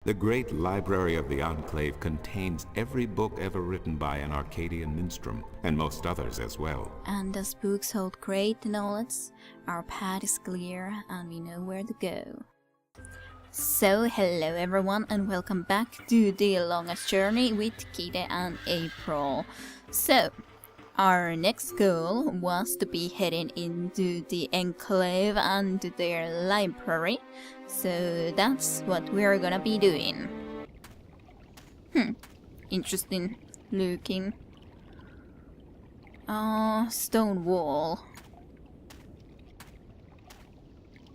The great library of the Enclave contains every book ever written by an Arcadian minstrel, and most others as well. And as books hold great knowledge, our path is clear and we know where to go. So hello everyone and welcome back to the longest journey with Kide and April. So, our next goal was to be heading into the Enclave and to their library. So that's what we're gonna be doing. Interesting looking. Stone wall.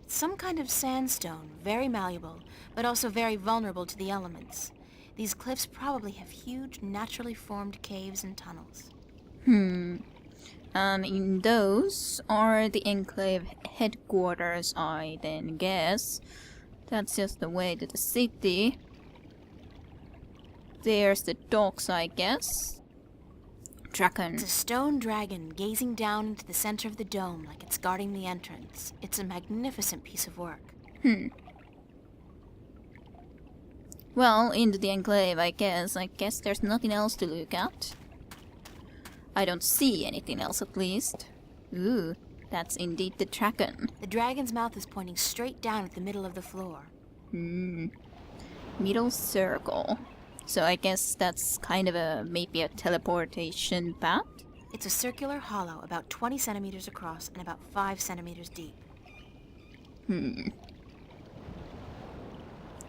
Some kind of sandstone, very malleable, but also very vulnerable to the elements. These cliffs probably have huge, naturally formed caves and tunnels. And in those are the Enclave headquarters, I then guess. That's just the way to the city. There's the docks, I guess. Dragon. It's a stone dragon gazing down into the center of the dome like it's guarding the entrance. It's a magnificent piece of work. Well, into the Enclave, I guess. I guess there's nothing else to look at. I don't see anything else, at least. Ooh, that's indeed the dragon. The dragon's mouth is pointing straight down at the middle of the floor. Middle circle. So I guess that's kind of maybe a teleportation path? It's a circular hollow about 20 centimeters across and about 5 centimeters deep.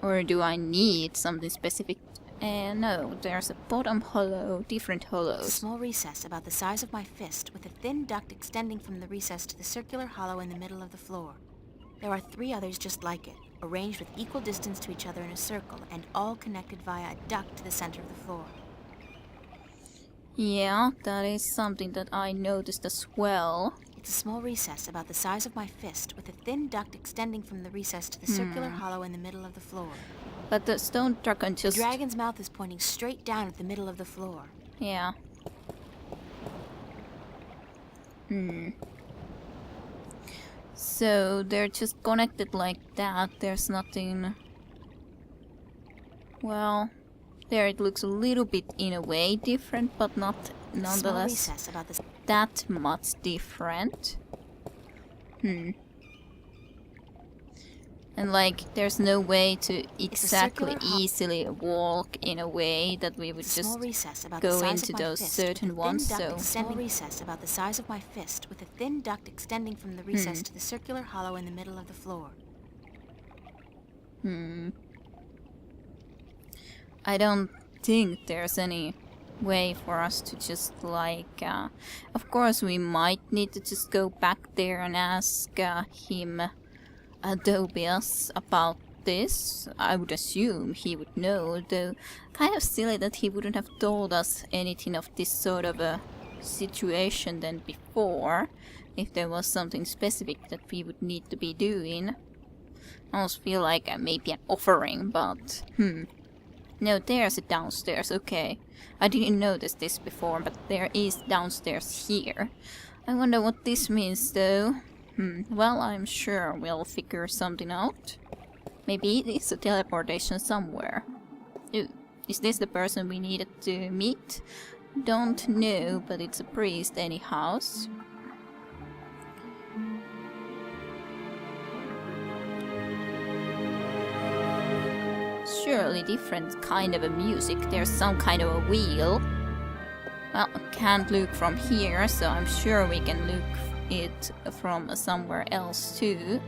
Or do I need something specific? No, there's a bottom hollow, different It's a hollows. small recess about the size of my fist with a thin duct extending from the recess to the circular hollow in the middle of the floor. There are 3 others just like it, arranged with equal distance to each other in a circle and all connected via a duct to the center of the floor. Yeah, that is something that I noticed as well. It's a small recess about the size of my fist with a thin duct extending from the recess to the circular hollow in the middle of the floor. But the stone dragon The just... dragon's mouth is pointing straight down at the middle of the floor. Yeah. So they're just connected like that. There's nothing... Well, there it looks a little bit in a way different, but not Small nonetheless recess about the that much different. And like, there's no way to exactly circular easily walk in a way that we would just small recess about the go size into of my those fist certain with a ones, thin duct so... extending recess about the size of my fist with a thin duct extending from the recess to the circular hollow in the middle of the floor. I don't think there's any way for us to just like... of course we might need to just go back there and ask him, Adobius, about this. I would assume he would know, though kind of silly that he wouldn't have told us anything of this sort of a situation than before, if there was something specific that we would need to be doing. I almost feel like maybe an offering, but no, there's a downstairs, okay. I didn't notice this before, but there is downstairs here. I wonder what this means though. Well, I'm sure we'll figure something out. Maybe it is a teleportation somewhere. Ooh, is this the person we needed to meet? Don't know, but it's a priest anyhow. Surely different kind of a music. There's some kind of a wheel. Well, can't look from here, so I'm sure we can look it from somewhere else too.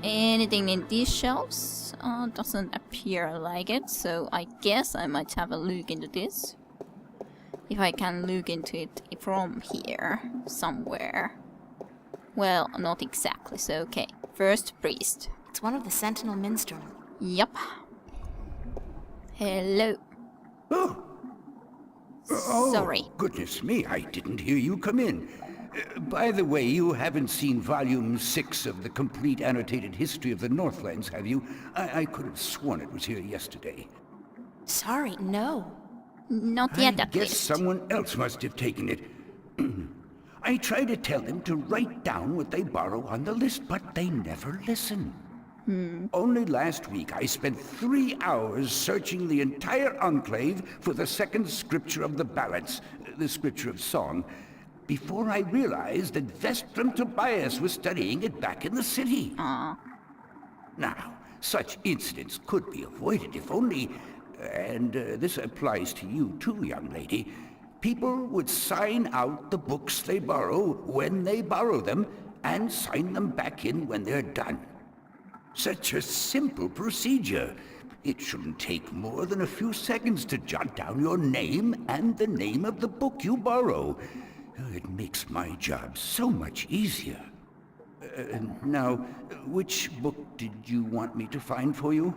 Anything in these shelves? Doesn't appear like it, so I guess I might have a look into this. If I can look into it from here, somewhere. Well, not exactly, so okay. First priest. It's one of the sentinel minstrels. Yup. Hello. Oh, Sorry. goodness me, I didn't hear you come in. By the way, you haven't seen Volume 6 of the Complete Annotated History of the Northlands, have you? I could have sworn it was here yesterday. Sorry, no. Not yet, I at guess least. someone else must have taken it. I try to tell them to write down what they borrow on the list, but they never listen. Only last week I spent 3 hours searching the entire enclave for the second scripture of the balance, the scripture of song, before I realized that Vestrum Tobias was studying it back in the city. Now, such incidents could be avoided if only, and this applies to you too, young lady, people would sign out the books they borrow when they borrow them and sign them back in when they're done. Such a simple procedure. It shouldn't take more than a few seconds to jot down your name and the name of the book you borrow. It makes my job so much easier. Now, which book did you want me to find for you?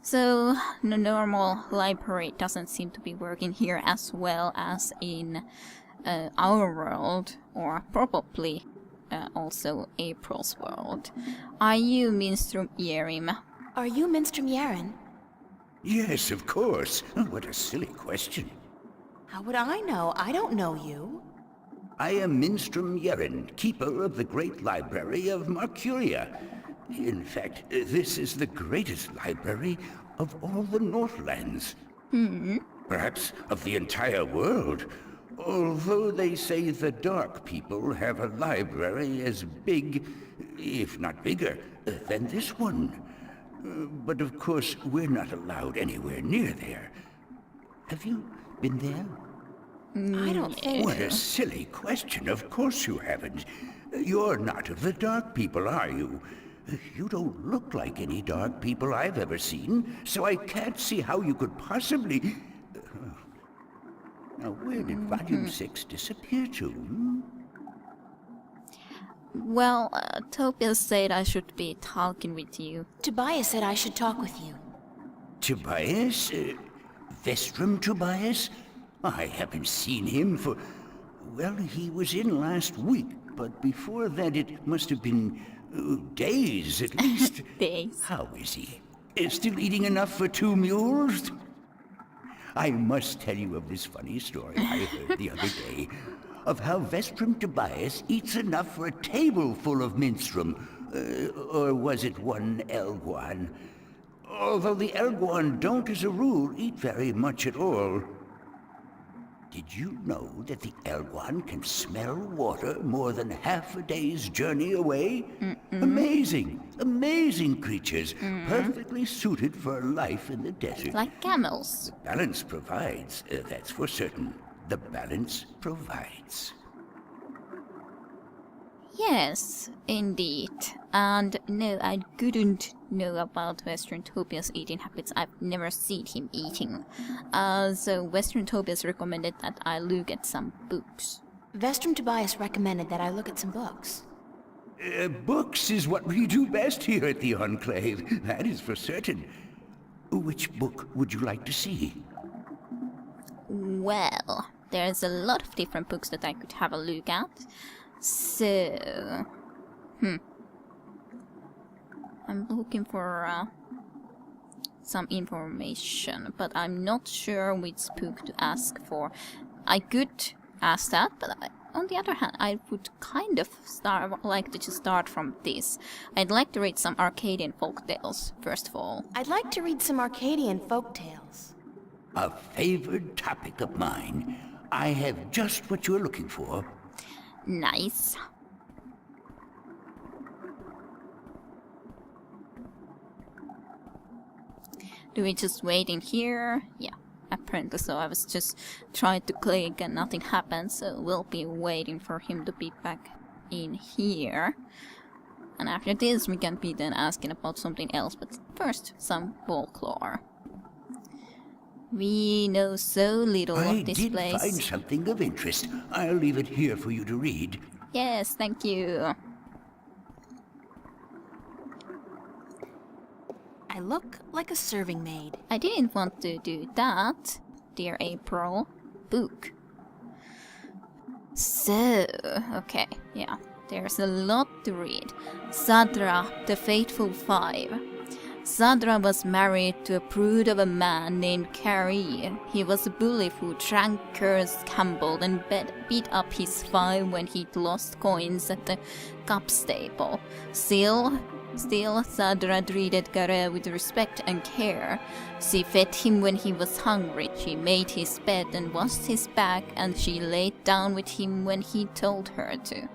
So, the normal library doesn't seem to be working here as well as in our world, or probably also April's world. Are you Minstrom Yerim? Are you Minstrom Yaren? Yes, of course. What a silly question. How would I know? I don't know you. I am Minstrom Yeren, keeper of the great library of Marcuria. In fact, this is the greatest library of all the Northlands. Perhaps of the entire world. Although they say the Dark People have a library as big, if not bigger, than this one. But of course, we're not allowed anywhere near there. Have you been there? I don't think... What a silly question. Of course you haven't. You're not of the Dark People, are you? You don't look like any Dark People I've ever seen, so I can't see how you could possibly... Now, where did Volume 6 disappear to? Well, Tobias said I should be talking with you. Tobias said I should talk with you. Tobias? Vestrum Tobias? I haven't seen him for... Well, he was in last week, but before that it must have been days at least. Days. How is he? Still eating enough for 2 mules? I must tell you of this funny story I heard the other day, of how Vestrum Tobias eats enough for a table full of minstrum, or was it one Elguan? Although the Elguan don't as a rule eat very much at all. Did you know that the Elguan can smell water more than half a day's journey away? Amazing, amazing creatures, perfectly suited for life in the desert. Like camels. Balance provides, that's for certain. The balance provides. Yes, indeed. And no, I couldn't know about Western Tobias' eating habits. I've never seen him eating. So Western Tobias recommended that I look at some books. Vestrum Tobias recommended that I look at some books. Books is what we do best here at the Enclave, that is for certain. Which book would you like to see? Well, there's a lot of different books that I could have a look at. So... I'm looking for some information, but I'm not sure which book to ask for. I could ask that, but on the other hand, I would kind of like to just start from this. I'd like to read some Arcadian folktales, first of all. I'd like to read some Arcadian folktales. A favored topic of mine. I have just what you're looking for. Nice. Do we just wait in here? Yeah, apparently so. I was just trying to click and nothing happened, so we'll be waiting for him to be back in here. And after this we can be then asking about something else, but first some folklore. We know so little of this place. I did find something of interest. I'll leave it here for you to read. Yes, thank you. I look like a serving maid. I didn't want to do that, dear April. Book. So, okay, yeah, there's a lot to read. Sadra, the Faithful Five. Sadra was married to a prude of a man named Carrie. He was a bully who drank, cursed, gambled, and beat up his five when he'd lost coins at the cup stable. Still, Still, Sadra treated Kare with respect and care. She fed him when he was hungry, she made his bed and washed his back, and she laid down with him when he told her to.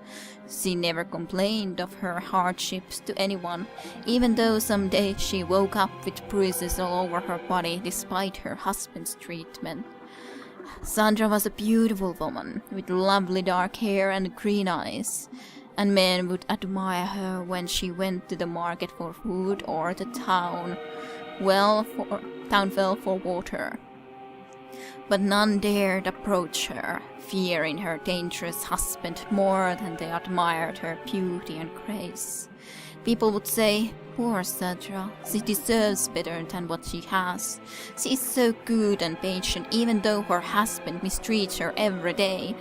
She never complained of her hardships to anyone, even though some days she woke up with bruises all over her body despite her husband's treatment. Sandra was a beautiful woman, with lovely dark hair and green eyes, and men would admire her when she went to the market for food or the town well for water. But none dared approach her, fearing her dangerous husband more than they admired her beauty and grace. People would say, "Poor Sadra, she deserves better than what she has. She is so good and patient even though her husband mistreats her every day."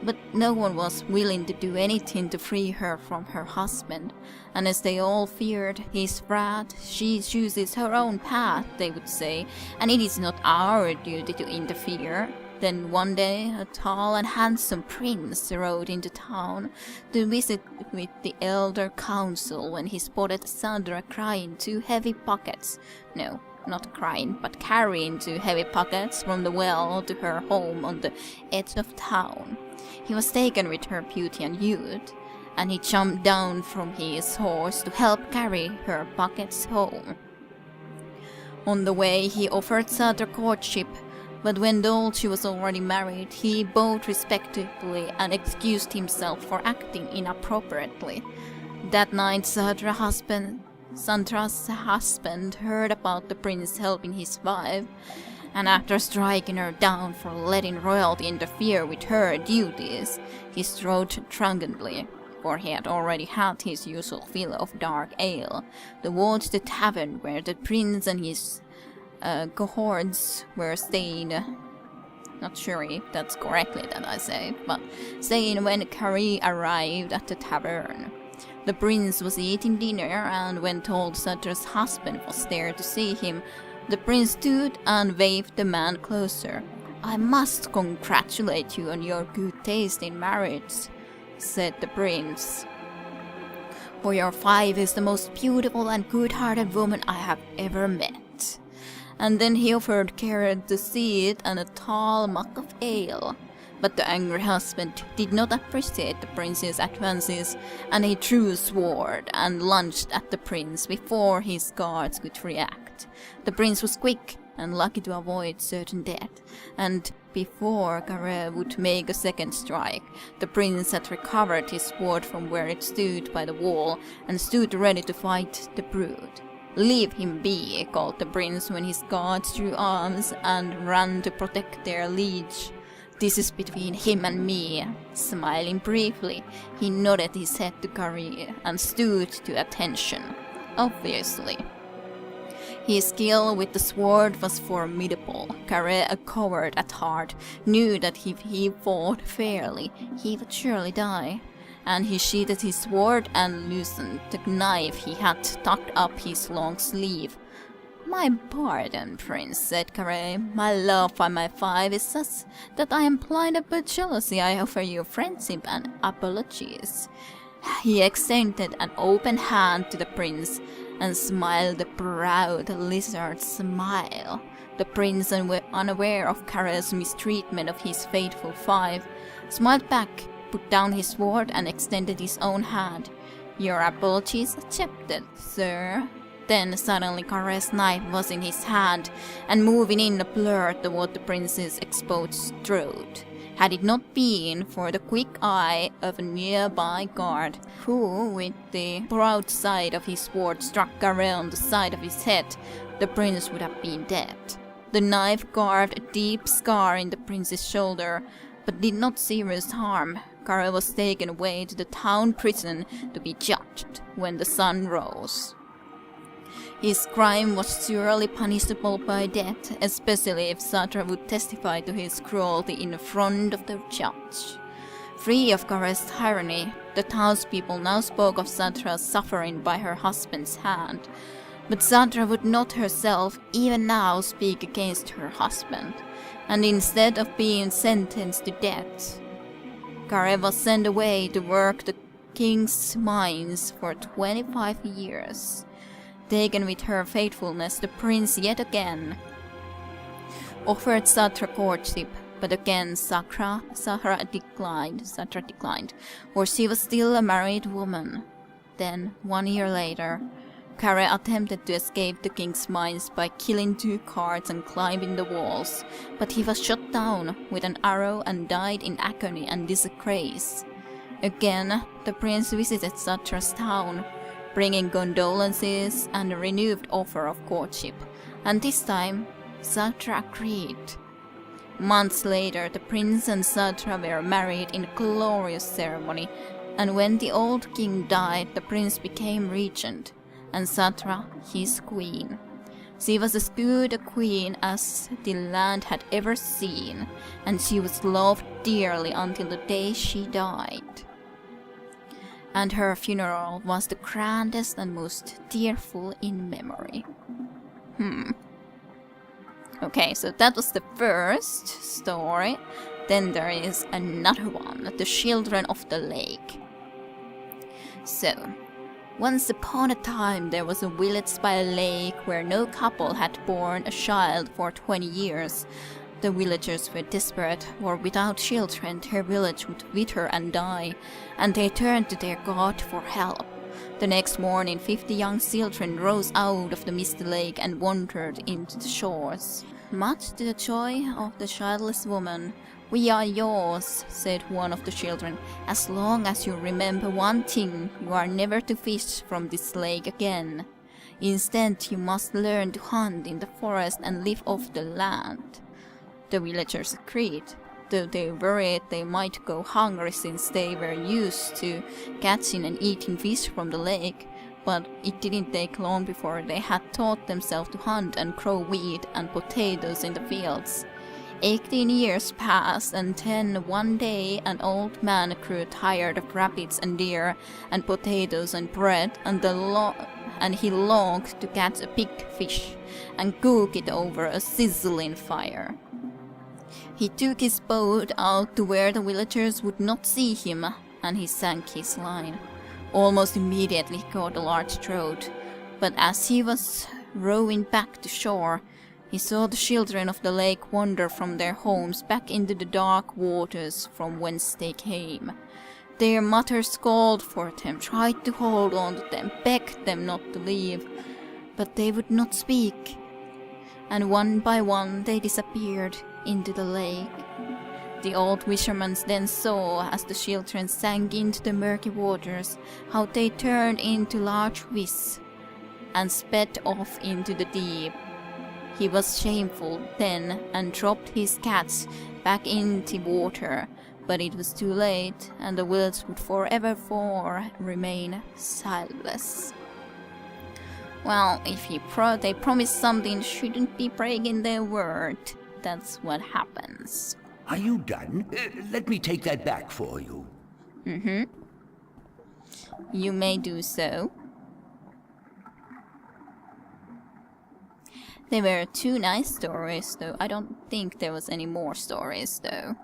But no one was willing to do anything to free her from her husband, and as they all feared his wrath, she chooses her own path, they would say, and it is not our duty to interfere. Then one day a tall and handsome prince rode into town to visit with the elder council when he spotted Sandra crying 2 heavy buckets. No, not crying, but carrying 2 heavy buckets from the well to her home on the edge of town. He was taken with her beauty and youth, and he jumped down from his horse to help carry her buckets home. On the way he offered Sandra courtship, but when told she was already married, he bowed respectfully and excused himself for acting inappropriately. That night Sandra's husband heard about the prince helping his wife, and after striking her down for letting royalty interfere with her duties, he strode drunkenly, for he had already had his usual fill of dark ale, towards the tavern where the prince and his cohorts were staying. Not sure if that's correctly that I say, but staying when Carrie arrived at the tavern. The prince was eating dinner, and when told Sandra's husband was there to see him, the prince stood and waved the man closer. "I must congratulate you on your good taste in marriage," said the prince. "For your wife is the most beautiful and good-hearted woman I have ever met." And then he offered Carrot the seat and a tall mug of ale. But the angry husband did not appreciate the prince's advances, and he drew a sword and lunged at the prince before his guards could react. The prince was quick and lucky to avoid certain death, and before Gareth would make a second strike, the prince had recovered his sword from where it stood by the wall and stood ready to fight the brute. "Leave him be," called the prince when his guards drew arms and ran to protect their liege. "This is between him and me." Smiling briefly, he nodded his head to Carrie and stood to attention. Obviously, his skill with the sword was formidable. Carrie, a coward at heart, knew that if he fought fairly, he would surely die. And he sheathed his sword and loosened the knife he had tucked up his long sleeve. "My pardon, Prince," said Carré. "My love for my wife is such that I am blinded by jealousy. I offer you friendship and apologies." He extended an open hand to the prince and smiled a proud lizard smile. The prince, unaware of Carré's mistreatment of his faithful wife, smiled back, put down his sword, and extended his own hand. "Your apologies accepted, sir." Then suddenly Carré's knife was in his hand and moving in a blur toward the prince's exposed throat. Had it not been for the quick eye of a nearby guard, who, with the broadside of his sword, struck Carré on the side of his head, the prince would have been dead. The knife carved a deep scar in the prince's shoulder, but did not serious harm. Carré was taken away to the town prison to be judged when the sun rose. His crime was surely punishable by death, especially if Satra would testify to his cruelty in front of the judge. Free of Carré's tyranny, the townspeople now spoke of Satra's suffering by her husband's hand. But Satra would not herself, even now, speak against her husband, and instead of being sentenced to death, Carré was sent away to work the king's mines for 25 years. Taken with her faithfulness, the prince yet again offered Satra courtship, but again Satra declined, for she was still a married woman. Then, 1 year later, Kare attempted to escape the king's mines by killing 2 guards and climbing the walls, but he was shot down with an arrow and died in agony and disgrace. Again, the prince visited Satra's town, bringing condolences and a renewed offer of courtship, and this time Satra agreed. Months later, the prince and Satra were married in a glorious ceremony, and when the old king died, the prince became regent, and Satra his queen. She was as good a queen as the land had ever seen, and she was loved dearly until the day she died. And her funeral was the grandest and most tearful in memory. Okay, so that was the first story. Then there is another one, The Children of the Lake. So, once upon a time there was a village by a lake where no couple had borne a child for 20 years. The villagers were desperate, for without children their village would wither and die, and they turned to their god for help. The next morning 50 young children rose out of the misty lake and wandered into the shores. Much to the joy of the childless woman, "We are yours," said one of the children, "as long as you remember one thing, you are never to fish from this lake again. Instead, you must learn to hunt in the forest and live off the land." The villagers agreed, though they worried they might go hungry since they were used to catching and eating fish from the lake. But it didn't take long before they had taught themselves to hunt and grow wheat and potatoes in the fields. 18 years passed, and then one day an old man grew tired of rabbits and deer and potatoes and bread, and he longed to catch a big fish and cook it over a sizzling fire. He took his boat out to where the villagers would not see him, and he sank his line. Almost immediately he caught a large trout, but as he was rowing back to shore, he saw the children of the lake wander from their homes back into the dark waters from whence they came. Their mothers called for them, tried to hold on to them, begged them not to leave, but they would not speak, and one by one they disappeared into the lake. The old fisherman then saw, as the children sank into the murky waters, how they turned into large fish and sped off into the deep. He was shameful then and dropped his catch back into water, but it was too late, and the village would forevermore remain childless. Well, if they promise something, shouldn't be breaking their word. That's what happens. Are you done? Let me take that back for you. You may do so. There were 2 nice stories, though I don't think there was any more stories, though.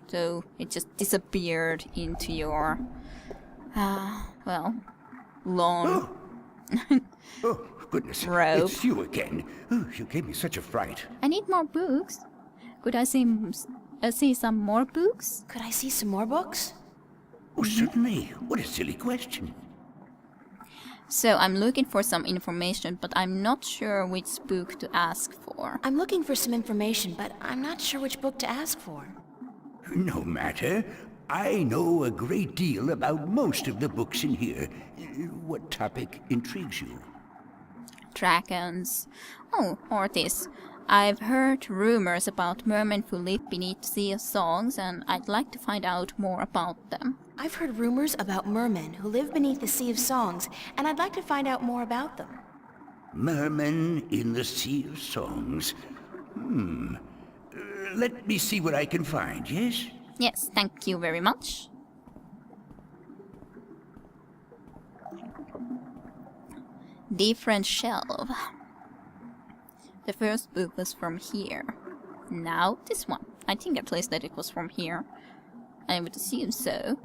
So it just disappeared into your, long Oh, goodness. robe. It's you again. Oh, you gave me such a fright. I need more books. Could I see some more books? Could I see some more books? Oh, certainly. What a silly question. So I'm looking for some information, but I'm not sure which book to ask for. I'm looking for some information, but I'm not sure which book to ask for. No matter. I know a great deal about most of the books in here. What topic intrigues you? Dragons. Oh, or this. I've heard rumors about mermen who live beneath the sea of songs, and I'd like to find out more about them. I've heard rumors about mermen who live beneath the Sea of Songs, and I'd like to find out more about them. Mermen in the Sea of Songs. Let me see what I can find, yes? Yes, thank you very much. Different shelf. The first book was from here. Now this one. I think at least that it was from here. I would assume so.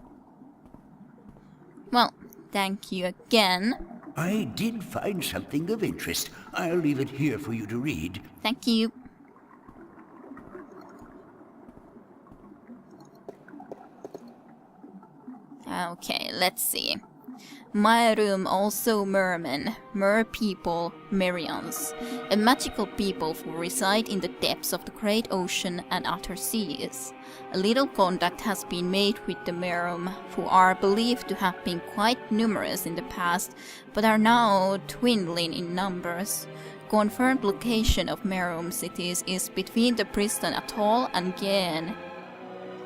Well, thank you again. I did find something of interest. I'll leave it here for you to read. Thank you. Okay, let's see. My room also mermen, mer people, Merians, a magical people who reside in the depths of the great ocean and outer seas. A little contact has been made with the Merum, who are believed to have been quite numerous in the past, but are now dwindling in numbers. Confirmed location of Merum cities is between the Priston Atoll and Gen,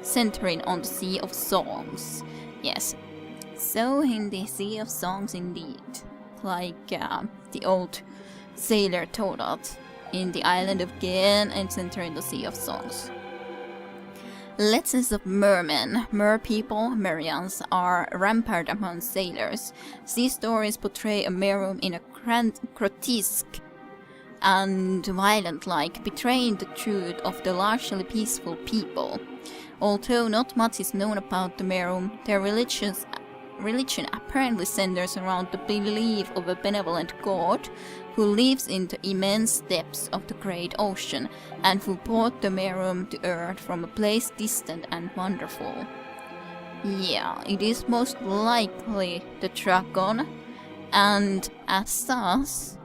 centering on the Sea of Songs. Yes. So in the Sea of Songs indeed, like the old sailor told us, in the island of Gen and centering the Sea of Songs. Legends of mermen, mer people, Merians, are rampant among sailors. These stories portray a Merum in a grotesque and violent-like, betraying the truth of the largely peaceful people. Although not much is known about the Merum, their religion apparently centers around the belief of a benevolent god who lives in the immense depths of the great ocean and who brought the Merum to earth from a place distant and wonderful. Yeah, it is most likely the dragon, and as such,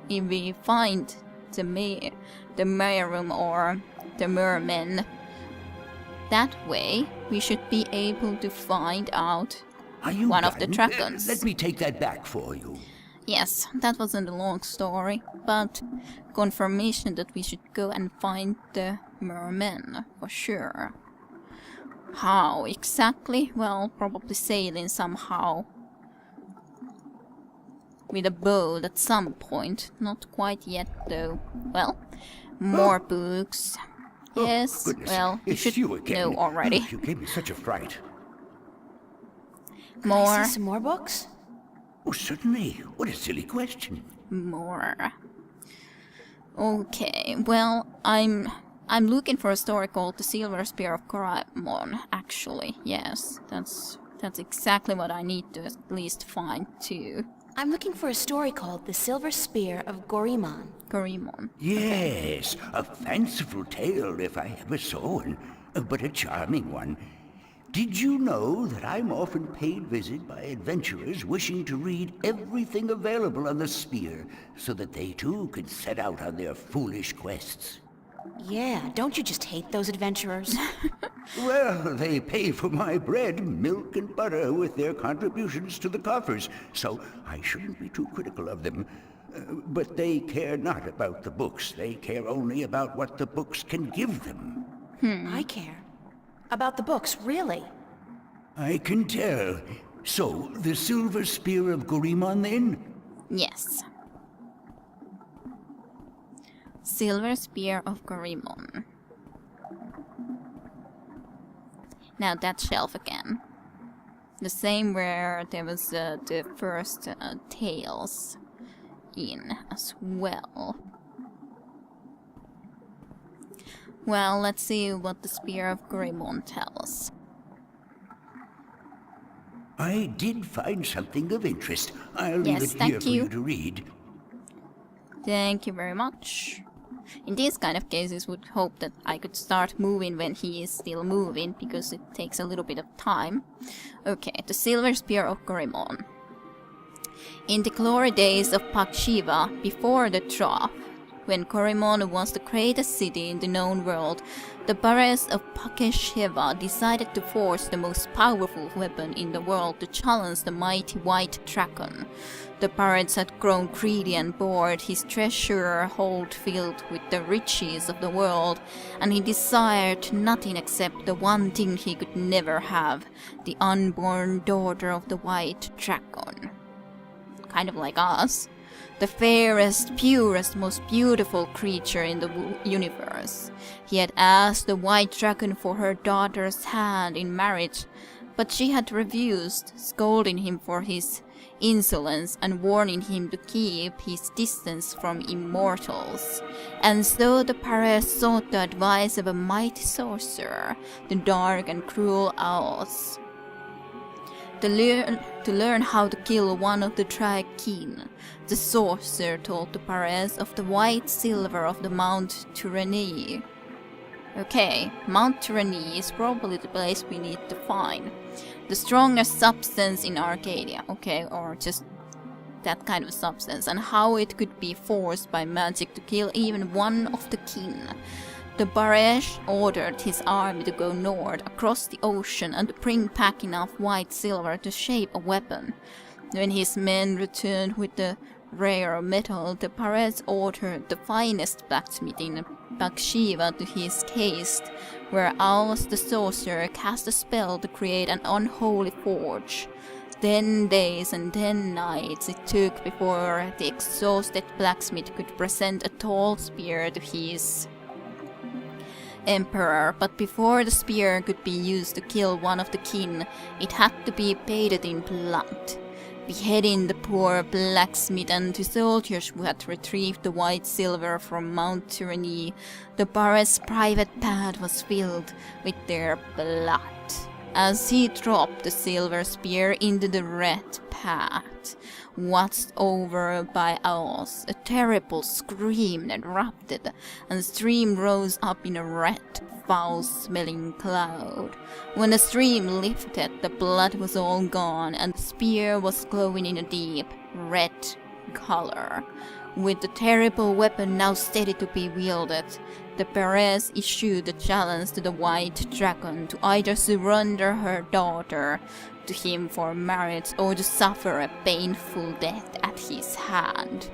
if we find the Merum or the mermen that way, we should be able to find out one of the dragons. Let me take that back for you. Yes, that wasn't a long story, but confirmation that we should go and find the mermen, for sure. How exactly? Well, probably sailing somehow. With a boat at some point. Not quite yet, though. Well, more books. Yes, Goodness, well, you it's should you again. know already. You gave me such a fright. Can More. I see some more books? Oh, certainly. What a silly question. More. Okay, well, I'm looking for a story called The Silver Spear of Goraemon, actually. Yes, that's exactly what I need to at least find too. I'm looking for a story called The Silver Spear of Goraemon. Goraemon. Yes, a fanciful tale if I ever saw one, but a charming one. Did you know that I'm often paid visit by adventurers wishing to read everything available on the spear so that they too can set out on their foolish quests? Yeah, don't you just hate those adventurers? Well, they pay for my bread, milk, and butter with their contributions to the coffers, so I shouldn't be too critical of them. But they care not about the books. They care only about what the books can give them. I care. About the books, really? I can tell. So, the Silver Spear of Goraemon, then? Yes. Silver Spear of Goraemon. Now that shelf again. The same where there was the first tales in as well. Well, let's see what the Spear of Goraemon tells. I did find something of interest. I'll leave Yes, it thank here for you. you to read. Thank you very much. In these kind of cases, would hope that I could start moving when he is still moving, because it takes a little bit of time. Okay, the Silver Spear of Goraemon. In the glory days of Pakshiva, before the trough, when Goraemon was the greatest city in the known world, the barons of Pakshiva decided to forge the most powerful weapon in the world to challenge the mighty white dragon. The pirates had grown greedy and bored, his treasure hold filled with the riches of the world, and he desired nothing except the one thing he could never have, the unborn daughter of the white dragon. Kind of like us. The fairest, purest, most beautiful creature in the universe. He had asked the white dragon for her daughter's hand in marriage, but she had refused, scolding him for his insolence and warning him to keep his distance from immortals. And so the Pares sought the advice of a mighty sorcerer, the dark and cruel owls. To learn how to kill one of the Draken, the sorcerer told the Pares of the white silver of the Mount Tyranny. Okay, Mount Tyranny is probably the place we need to find. The strongest substance in Arcadia, okay, or just that kind of substance, and how it could be forced by magic to kill even one of the kin. The Pares ordered his army to go north across the ocean and to bring back enough white silver to shape a weapon. When his men returned with the rare metal, the Pares ordered the finest blacksmith in Bakshiva to his caste, where Owls the sorcerer cast a spell to create an unholy forge. 10 days and 10 nights it took before the exhausted blacksmith could present a tall spear to his emperor, but before the spear could be used to kill one of the kin, it had to be bathed in blood. Beheading the poor blacksmith and the soldiers who had retrieved the white silver from Mount Tyranny, the Pares' private pad was filled with their blood. As he dropped the silver spear into the red pad, watched over by owls, a terrible scream erupted, and the stream rose up in a red, foul-smelling cloud. When the stream lifted, the blood was all gone, and the spear was glowing in a deep red color. With the terrible weapon now steady to be wielded, the Pares issued a challenge to the White Dragon to either surrender her daughter to him for marriage or to suffer a painful death at his hand.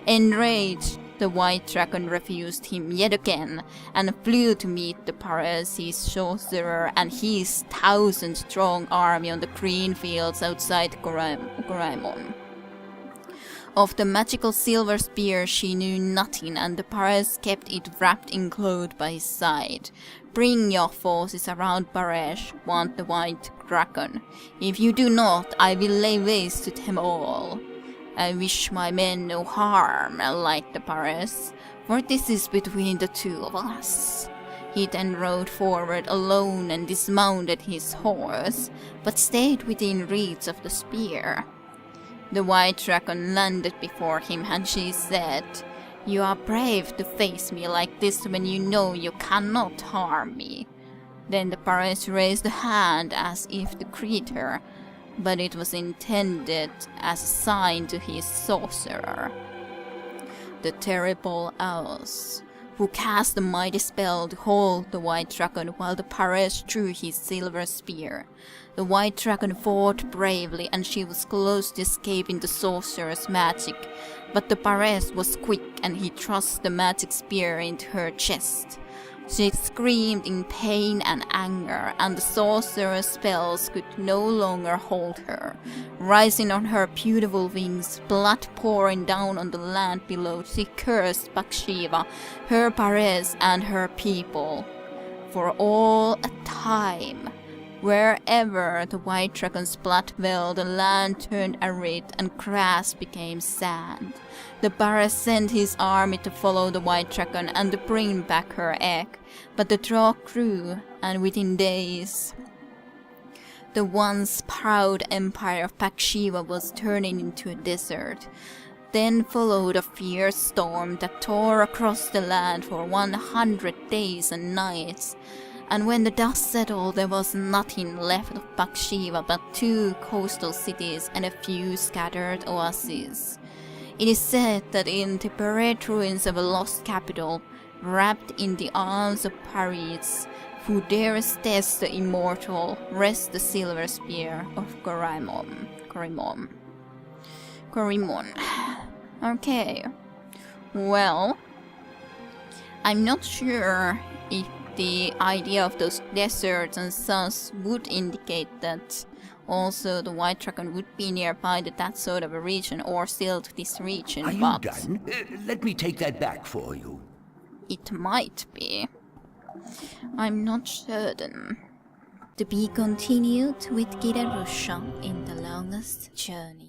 Enraged, the White Dragon refused him yet again and flew to meet the Pares, his sorcerer, and his 1,000-strong army on the green fields outside Goraemon. Of the magical silver spear she knew nothing, and the Pares kept it wrapped in cloth by his side. "Bring your forces around Pares," warned the White Dragon. "If you do not, I will lay waste to them all." "I wish my men no harm," lied the Pares, "for this is between the two of us." He then rode forward alone and dismounted his horse, but stayed within reach of the spear. The White Dragon landed before him, and she said, "You are brave to face me like this when you know you cannot harm me." Then the Pares raised a hand as if to greet her, but it was intended as a sign to his sorcerer. The terrible owls, who cast the mighty spell to hold the White Dragon while the Pares drew his silver spear. The White Dragon fought bravely, and she was close to escaping the sorcerer's magic, but the Pares was quick and he thrust the magic spear into her chest. She screamed in pain and anger, and the sorcerer's spells could no longer hold her. Rising on her beautiful wings, blood pouring down on the land below, she cursed Bakshiva, her Pares, and her people. For all a time, wherever the White Dragon's blood fell, the land turned arid and grass became sand. The Pares sent his army to follow the White Dragon and to bring back her egg, but the drought grew, and within days, the once proud empire of Bakshiva was turning into a desert. Then followed a fierce storm that tore across the land for 100 days and nights. And when the dust settled, there was nothing left of Bakshiva but 2 coastal cities and a few scattered oases. It is said that in the buried ruins of a lost capital, wrapped in the arms of Paris, who dares test the immortal, rests the silver spear of Goraemon. Okay. Well, I'm not sure if the idea of those deserts and such would indicate that also the White Dragon would be nearby to that sort of a region, or still to this region. Are you done? Let me take that back for you. It might be. I'm not certain. To be continued with Kira Rusha in the longest journey.